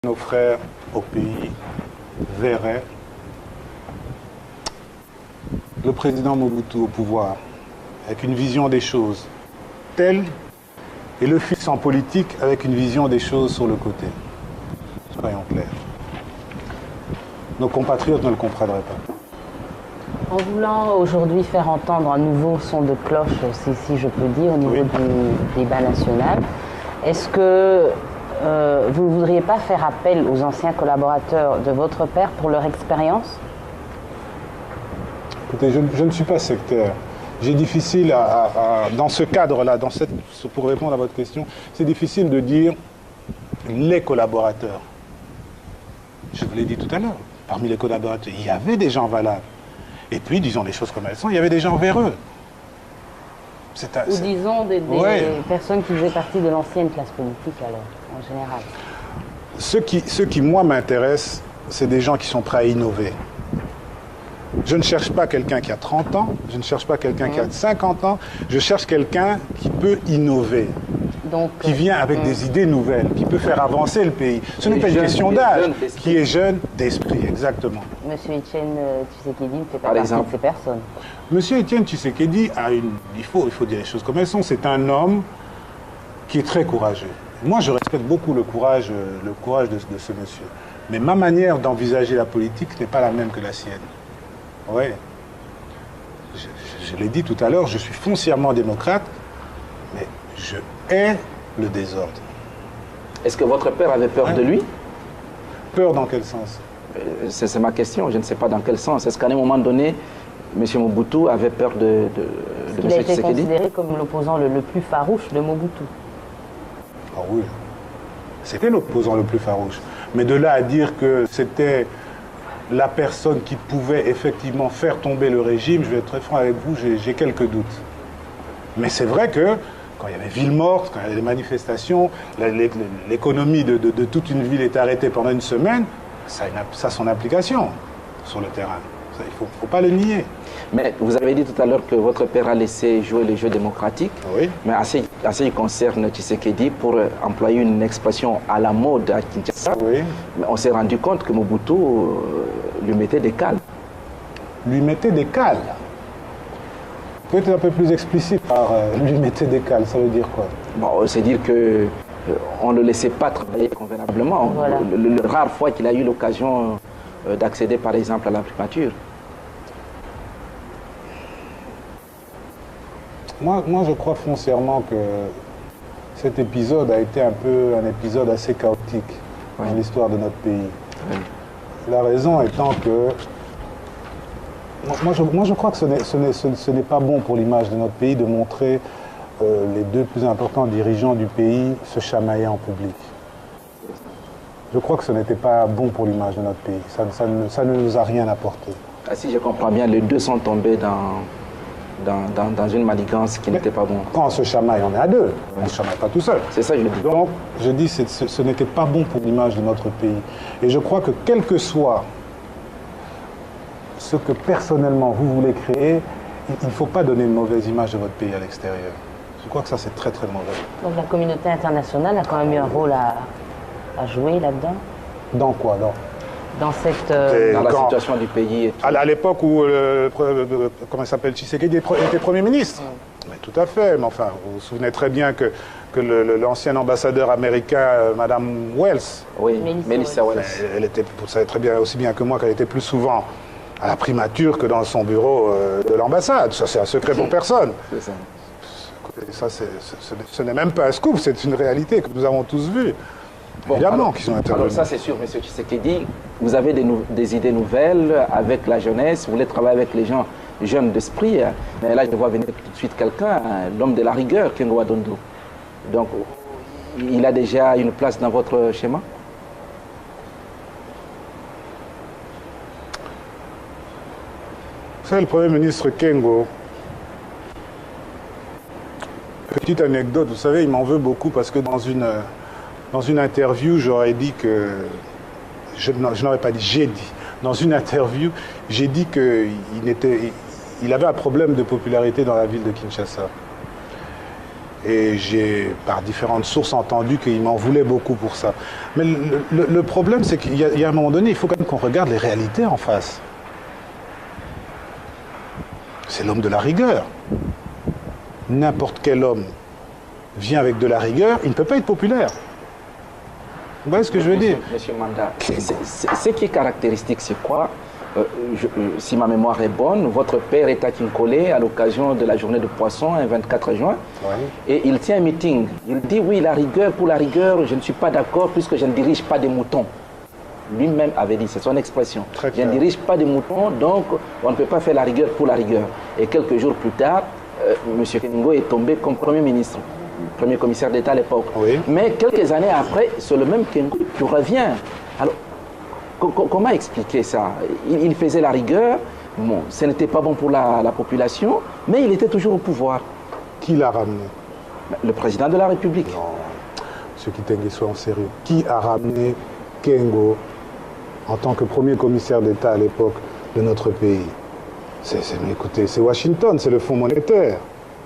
nos frères au pays verraient le président Mobutu au pouvoir, avec une vision des choses telle, et le fils en politique avec une vision des choses sur le côté. Soyons clairs. Nos compatriotes ne le comprendraient pas. En voulant aujourd'hui faire entendre un nouveau son de cloche, si je peux dire, au niveau du débat national, est-ce que vous ne voudriez pas faire appel aux anciens collaborateurs de votre père pour leur expérience? Écoutez, je ne suis pas sectaire. J'ai difficile dans ce cadre-là, pour répondre à votre question, c'est difficile de dire les collaborateurs. Je vous l'ai dit tout à l'heure, parmi les collaborateurs, il y avait des gens valables. Et puis, disons les choses comme elles sont, il y avait des gens véreux. Ou disons des personnes qui faisaient partie de l'ancienne classe politique, alors, en général. Ce qui moi, m'intéresse, c'est des gens qui sont prêts à innover. Je ne cherche pas quelqu'un qui a 30 ans, je ne cherche pas quelqu'un qui a 50 ans, je cherche quelqu'un qui peut innover. Donc, qui vient avec des idées nouvelles, qui peut faire avancer le pays. Ce n'est pas une question d'âge, qui est jeune d'esprit, exactement. Monsieur Etienne Tshisekedi ne fait pas partie de ces personnes. Monsieur Etienne Tshisekedi il faut dire les choses comme elles sont, c'est un homme qui est très courageux. Moi, je respecte beaucoup le courage de ce monsieur. Mais ma manière d'envisager la politique n'est pas la même que la sienne. Oui. Je l'ai dit tout à l'heure, je suis foncièrement démocrate, mais je hais le désordre. Est-ce que votre père avait peur de lui? Peur dans quel sens? C'est ma question, je ne sais pas dans quel sens. Est-ce qu'à un moment donné, M. Mobutu avait peur de M. Tshisekedi? Il a été considéré comme l'opposant le plus farouche de Mobutu. Ah oui, c'était l'opposant le plus farouche. Mais de là à dire que c'était la personne qui pouvait effectivement faire tomber le régime, je vais être très franc avec vous, j'ai quelques doutes. Mais c'est vrai que quand il y avait ville morte, quand il y avait des manifestations, l'économie de toute une ville est arrêtée pendant une semaine, ça a son application sur le terrain. Il ne faut pas le nier. Mais vous avez dit tout à l'heure que votre père a laissé jouer les jeux démocratiques. Oui. Mais à ce qui concerne Tshisekedi, pour employer une expression à la mode à Kinshasa, oui. On s'est rendu compte que Mobutu lui mettait des cales. Lui mettait des cales? Vous pouvez être un peu plus explicite par lui mettait des cales, ça veut dire quoi? Bon, c'est dire que on ne le laissait pas travailler convenablement. Voilà. Le rare fois qu'il a eu l'occasion d'accéder par exemple à la primature. Moi, je crois foncièrement que cet épisode a été un épisode assez chaotique dans l'histoire de notre pays. Oui. La raison étant que moi je crois que ce n'est pas bon pour l'image de notre pays de montrer les deux plus importants dirigeants du pays se chamailler en public. Je crois que ce n'était pas bon pour l'image de notre pays. Ça ne nous a rien apporté. Ah, si je comprends bien, les deux sont tombés dans une manigance qui n'était pas bon. Quand on se chamaille, on est à deux. On ne se chamaille pas tout seul. C'est ça que je dis. Donc, je dis que ce n'était pas bon pour l'image de notre pays. Et je crois que quel que soit ce que personnellement vous voulez créer, il ne faut pas donner une mauvaise image de votre pays à l'extérieur. Je crois que ça, c'est très très mauvais. Donc la communauté internationale a quand même eu un rôle à jouer là-dedans? Dans quoi? Dans cette... dans la situation du pays. À l'époque où, comment il s'appelle, Tshisekedi était Premier ministre. Mais tout à fait. Mais enfin, vous vous souvenez très bien que l'ancien ambassadeur américain, Madame Wells... Oui, Melissa Wells. Vous savez très bien, aussi bien que moi, qu'elle était plus souvent à la primature que dans son bureau de l'ambassade. Ça, c'est un secret pour personne. C'est ça. Écoutez, ça, ce n'est même pas un scoop, c'est une réalité que nous avons tous vue. Bon, évidemment qu'ils ont intervenu. Alors ça c'est sûr, M. Tshisekedi, vous avez des idées nouvelles avec la jeunesse, vous voulez travailler avec les gens jeunes d'esprit. Mais là je vois venir tout de suite quelqu'un, l'homme de la rigueur, Kengo Adondo. Donc il a déjà une place dans votre schéma? Vous savez, le Premier ministre Kengo, petite anecdote, vous savez, il m'en veut beaucoup parce que dans une interview, j'aurais dit que... Je n'aurais pas dit, j'ai dit. Dans une interview, j'ai dit qu'il avait un problème de popularité dans la ville de Kinshasa. Et j'ai, par différentes sources, entendu qu'il m'en voulait beaucoup pour ça. Mais le problème, c'est qu'il y a un moment donné, il faut quand même qu'on regarde les réalités en face. C'est l'homme de la rigueur. N'importe quel homme vient avec de la rigueur, il ne peut pas être populaire. Vous voyez ce que je veux dire? Monsieur Manda, ce qui est caractéristique, c'est quoi? Si ma mémoire est bonne, votre père est à Kinkole à l'occasion de la journée de poisson, un 24 juin, et il tient un meeting. Il dit, oui, la rigueur, pour la rigueur, je ne suis pas d'accord puisque je ne dirige pas des moutons. Lui-même avait dit, c'est son expression. Je ne dirige pas des moutons, donc on ne peut pas faire la rigueur pour la rigueur. Et quelques jours plus tard, M. Kengo est tombé comme Premier ministre, Premier commissaire d'État à l'époque. Oui. Mais quelques années après, c'est le même Kengo qui revient. Alors, comment expliquer ça? Il faisait la rigueur, bon, ce n'était pas bon pour la population, mais il était toujours au pouvoir. Qui l'a ramené? Le président de la République. Non, M. Kitenge, soit en sérieux. Qui a ramené Kengo en tant que premier commissaire d'État à l'époque de notre pays? Écoutez, c'est Washington, c'est le Fonds monétaire.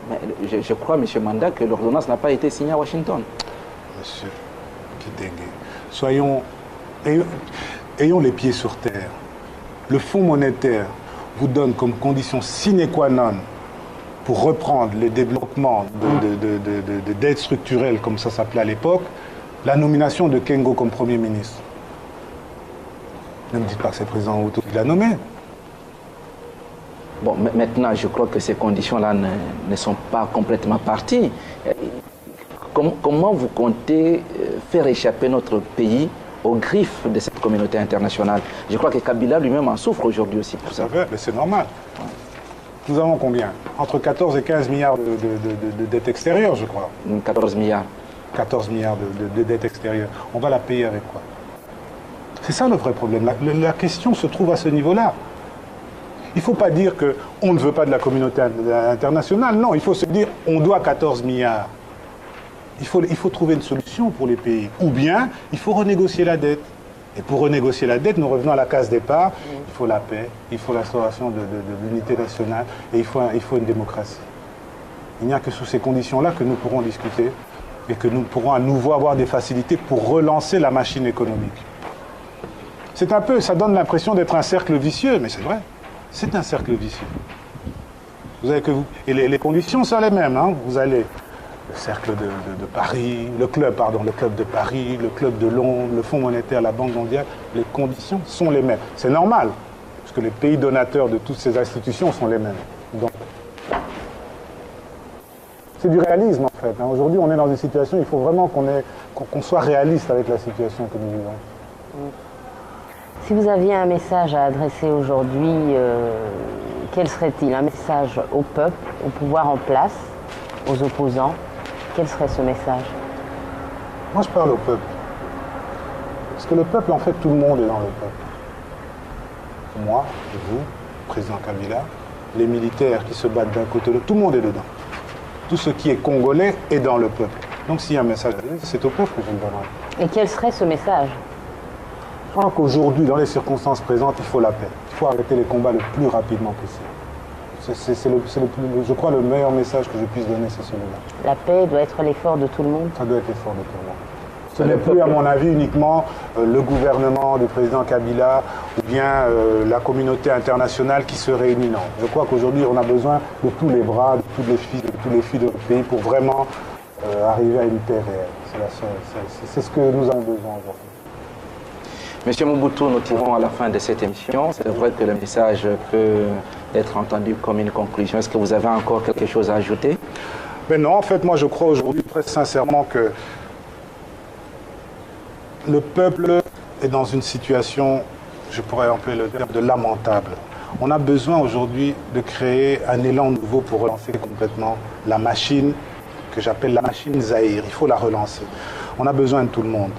Mais je crois, M. Manda, que l'ordonnance n'a pas été signée à Washington. Monsieur Kitenge, ayons les pieds sur terre. Le Fonds monétaire vous donne comme condition sine qua non pour reprendre les développements d'aide structurelle, comme ça s'appelait à l'époque, la nomination de Kengo comme Premier ministre. Ne me dites pas que c'est le président Mobutu qui l'a nommé. Bon, maintenant, je crois que ces conditions-là ne sont pas complètement parties. Comment vous comptez faire échapper notre pays aux griffes de cette communauté internationale? Je crois que Kabila lui-même en souffre aujourd'hui aussi pour ça. Mais c'est normal. Ouais. Nous avons combien? Entre 14 et 15 milliards de dettes extérieures, je crois. 14 milliards. 14 milliards de dettes extérieures. On va la payer avec quoi? C'est ça le vrai problème. La question se trouve à ce niveau-là. Il ne faut pas dire qu'on ne veut pas de la communauté internationale. Non, il faut se dire on doit 14 milliards. Il faut trouver une solution pour les pays. Ou bien, il faut renégocier la dette. Et pour renégocier la dette, nous revenons à la case départ. Il faut la paix, il faut l'instauration de l'unité nationale et il faut une démocratie. Il n'y a que sous ces conditions-là que nous pourrons discuter et que nous pourrons à nouveau avoir des facilités pour relancer la machine économique. C'est un peu, ça donne l'impression d'être un cercle vicieux, mais c'est vrai. C'est un cercle vicieux. Vous avez et les conditions sont les mêmes. Hein. Vous allez le cercle de Paris, le club de Paris, le club de Londres, le Fonds monétaire, la Banque mondiale, les conditions sont les mêmes. C'est normal, parce que les pays donateurs de toutes ces institutions sont les mêmes. Donc, c'est du réalisme en fait. Hein. Aujourd'hui, on est dans une situation, il faut vraiment qu'on soit réaliste avec la situation que nous vivons. Si vous aviez un message à adresser aujourd'hui, quel serait-il? Un message au peuple, au pouvoir en place, aux opposants? Quel serait ce message? Moi, je parle au peuple. Parce que le peuple, en fait, tout le monde est dans le peuple. Moi, vous, le président Kabila, les militaires qui se battent d'un côté de l'autre, tout le monde est dedans. Tout ce qui est congolais est dans le peuple. Donc, s'il y a un message à donner, c'est au peuple que je le donnerai. Et quel serait ce message? Je crois qu'aujourd'hui, dans les circonstances présentes, il faut la paix. Il faut arrêter les combats le plus rapidement possible. Je crois le meilleur message que je puisse donner, c'est celui-là. La paix doit être l'effort de tout le monde? Ça doit être l'effort de tout le monde. Ce n'est plus, à mon avis, uniquement le gouvernement du président Kabila ou bien la communauté internationale qui se réunit. Non. Je crois qu'aujourd'hui, on a besoin de tous les bras, de tous les filles de notre pays pour vraiment arriver à une paix réelle. C'est ce que nous avons besoin aujourd'hui. Monsieur Mobutu, nous tirons à la fin de cette émission. C'est vrai que le message peut être entendu comme une conclusion. Est-ce que vous avez encore quelque chose à ajouter? Mais non, en fait, moi je crois aujourd'hui très sincèrement que le peuple est dans une situation, je pourrais employer le terme de lamentable. On a besoin aujourd'hui de créer un élan nouveau pour relancer complètement la machine que j'appelle la machine Zaïre. Il faut la relancer. On a besoin de tout le monde.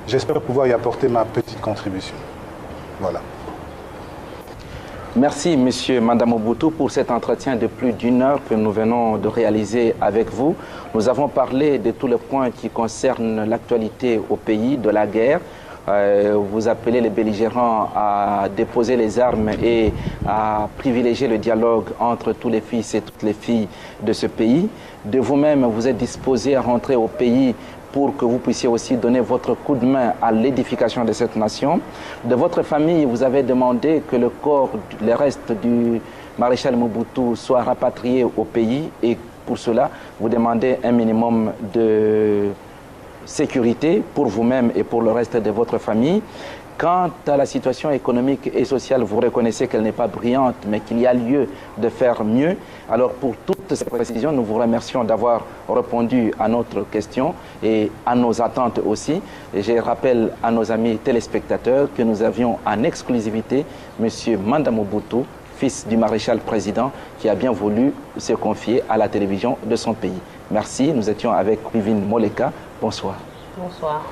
J'espère pouvoir y apporter ma petite contribution. Voilà. Merci, Monsieur Manda Mobutu, pour cet entretien de plus d'1 heure que nous venons de réaliser avec vous. Nous avons parlé de tous les points qui concernent l'actualité au pays, de la guerre. vous appelez les belligérants à déposer les armes et à privilégier le dialogue entre tous les fils et toutes les filles de ce pays. De vous-même, vous êtes disposé à rentrer au pays pour que vous puissiez aussi donner votre coup de main à l'édification de cette nation. De votre famille, vous avez demandé que le corps, les restes du maréchal Mobutu soient rapatriés au pays, et pour cela, vous demandez un minimum de sécurité pour vous-même et pour le reste de votre famille. Quant à la situation économique et sociale, vous reconnaissez qu'elle n'est pas brillante, mais qu'il y a lieu de faire mieux. Alors pour toutes ces précisions, nous vous remercions d'avoir répondu à notre question et à nos attentes aussi. Et je rappelle à nos amis téléspectateurs que nous avions en exclusivité M. Manda Mobutu, fils du maréchal président, qui a bien voulu se confier à la télévision de son pays. Merci, nous étions avec Vivine Moleka. Bonsoir. Bonsoir.